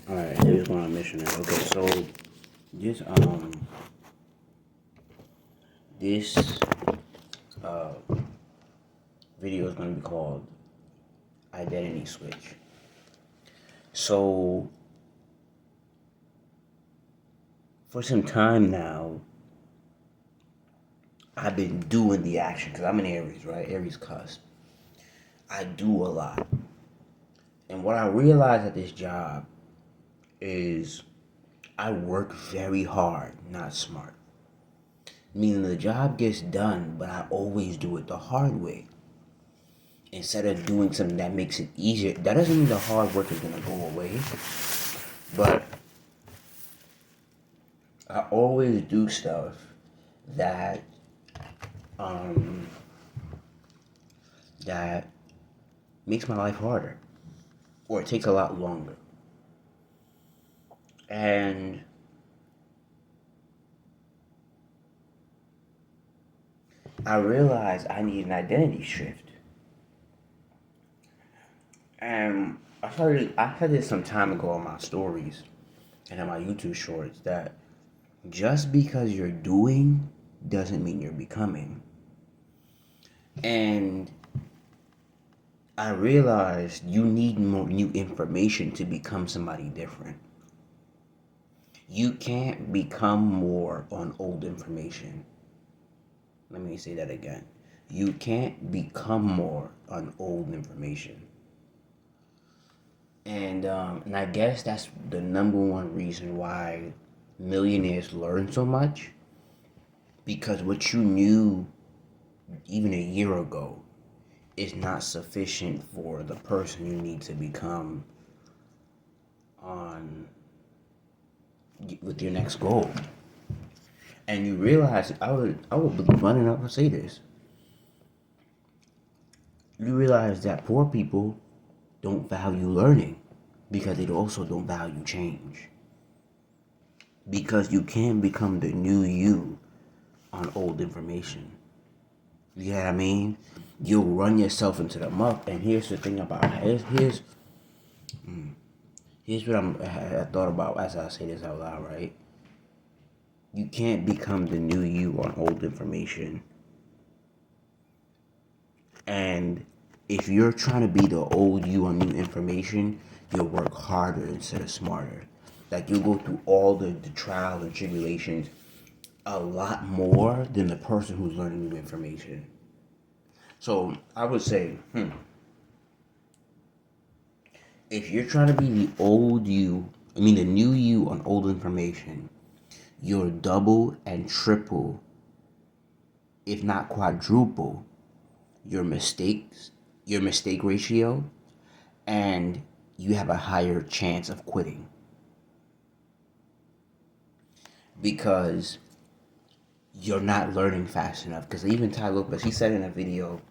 Alright, here's what I'm mission now. Okay, so this this uh video is gonna be called Identity Switch. So for some time now, I've been doing the action because I'm an Aries, right? Aries cusp. I do a lot. And what I realized at this job is I work very hard, not smart. Meaning the job gets done, but I always do it the hard way. Instead of doing something that makes it easier, that doesn't mean the hard work is gonna go away. But I always do stuff that um that makes my life harder. Or it takes a lot longer. And I realized I need an identity shift. And I said this some time ago on my stories and on my YouTube shorts that just because you're doing doesn't mean you're becoming. And I realized you need more new information to become somebody different. You can't become more on old information. Let me say that again. You can't become more on old information. And I guess that's the number one reason why millionaires learn so much. Because what you knew even a year ago is not sufficient for the person you need to become on with your next goal. And you realize I would be running up and say this. You realize that poor people don't value learning because they also don't value change. Because you can become the new you on old information. You know what I mean? You'll run yourself into the muck. And here's the thing about here's what I thought about as I say this out loud, right? You can't become the new you on old information. And if you're trying to be the old you on new information, you'll work harder instead of smarter. Like you'll go through all the trials and tribulations a lot more than the person who's learning new information. So I would say, if you're trying to be the new you on old information, you'll double and triple, if not quadruple, your mistake ratio, and you have a higher chance of quitting. Because you're not learning fast enough. Because even Tai Lopez, he said in a video,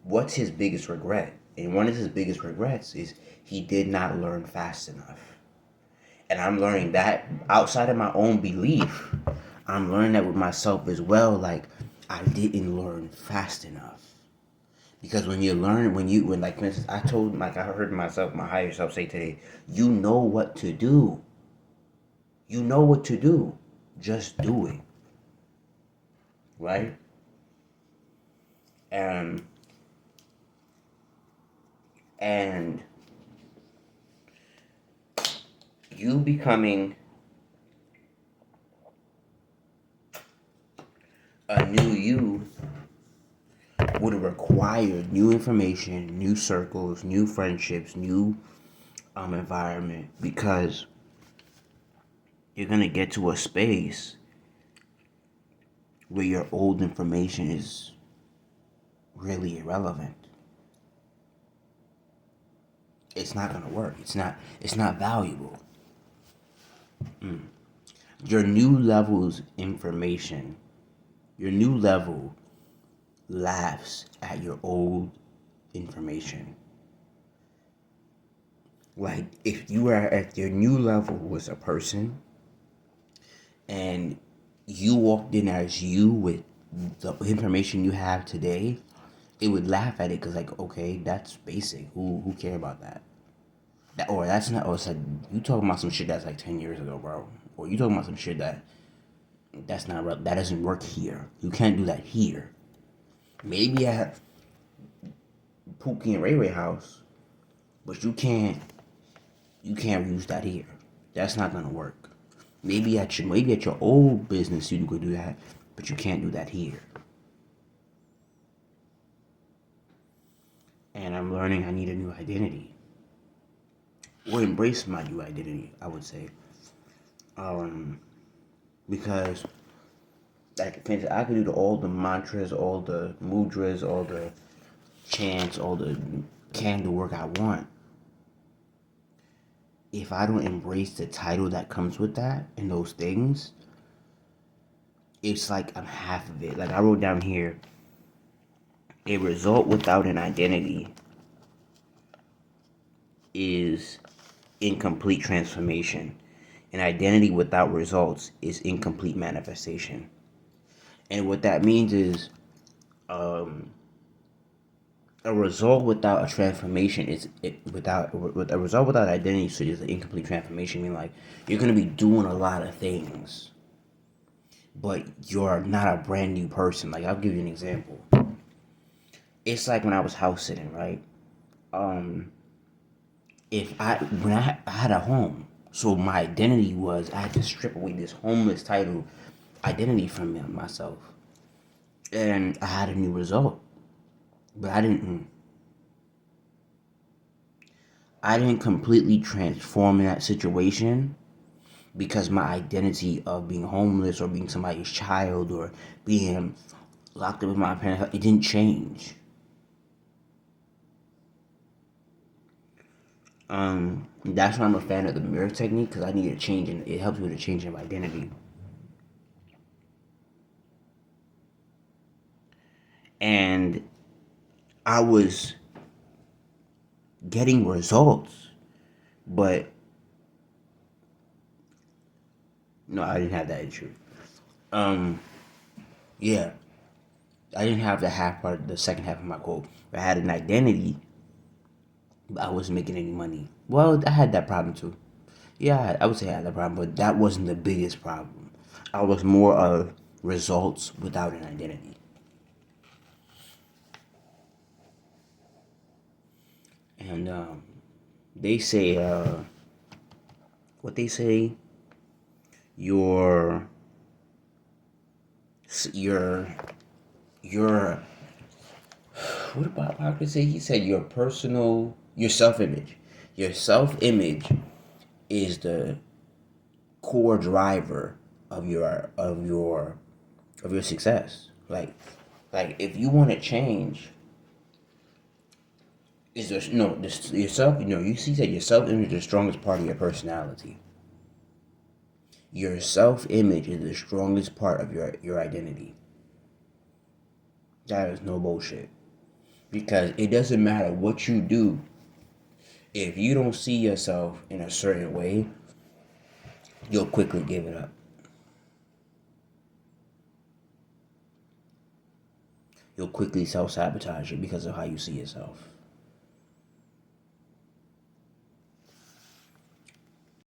what's his biggest regret? And one of his biggest regrets is he did not learn fast enough. And I'm learning that outside of my own belief, I'm learning that with myself as well. Like, I didn't learn fast enough. Because when you learn, like, for instance, I heard myself, my higher self say today, you know what to do. You know what to do. Just do it. Right? And you becoming a new you would require new information, new circles, new friendships, new environment, because you're gonna get to a space where your old information is really irrelevant. It's not gonna work. It's not valuable. Your new level's information, your new level laughs at your old information. Like, if you are at your new level was a person and you walked in as you with the information you have today, it would laugh at it because, like, okay, that's basic. Who care about that? That's not. Or it's like you talking about some shit that's like 10 years ago, bro. Or you talking about some shit that's not that doesn't work here. You can't do that here. Maybe at Pookie and Ray Ray house, but you can't use that here. That's not gonna work. Maybe at your old business you could do that, but you can't do that here. And I'm learning I need a new identity. Or embrace my new identity, I would say. Because like for instance, I could do all the mantras, all the mudras, all the chants, all the candle work I want. If I don't embrace the title that comes with that and those things, it's like I'm half of it. Like I wrote down here, a result without an identity is incomplete transformation. An identity without results is incomplete manifestation. And what that means is a result without a transformation is with a result without identity so is an incomplete transformation. I mean, like you're gonna be doing a lot of things, but you're not a brand new person. Like I'll give you an example. It's like when I was house sitting, right? If I when I had a home, so my identity was I had to strip away this homeless title identity from myself, and I had a new result, but I didn't completely transform in that situation because my identity of being homeless or being somebody's child or being locked up with my parents, it didn't change. That's why I'm a fan of the mirror technique because I need a change and it helps me with a change in my identity. And I was getting results, but no, I didn't have that issue. Um, yeah, I didn't have the half part, the second half of my quote. I had an identity, but I wasn't making any money. Well, I had that problem too. Yeah, I would say I had that problem, but that wasn't the biggest problem. I was more of results without an identity. And they say, what they say, your, your, your, what about Parker say? He said your self image. Your self image is the core driver of your success. Like if you want to change, is there no this yourself? You see that your self image is the strongest part of your personality. Your self image is the strongest part of your identity. That is no bullshit. Because it doesn't matter what you do, if you don't see yourself in a certain way, you'll quickly give it up. You'll quickly self sabotage it because of how you see yourself.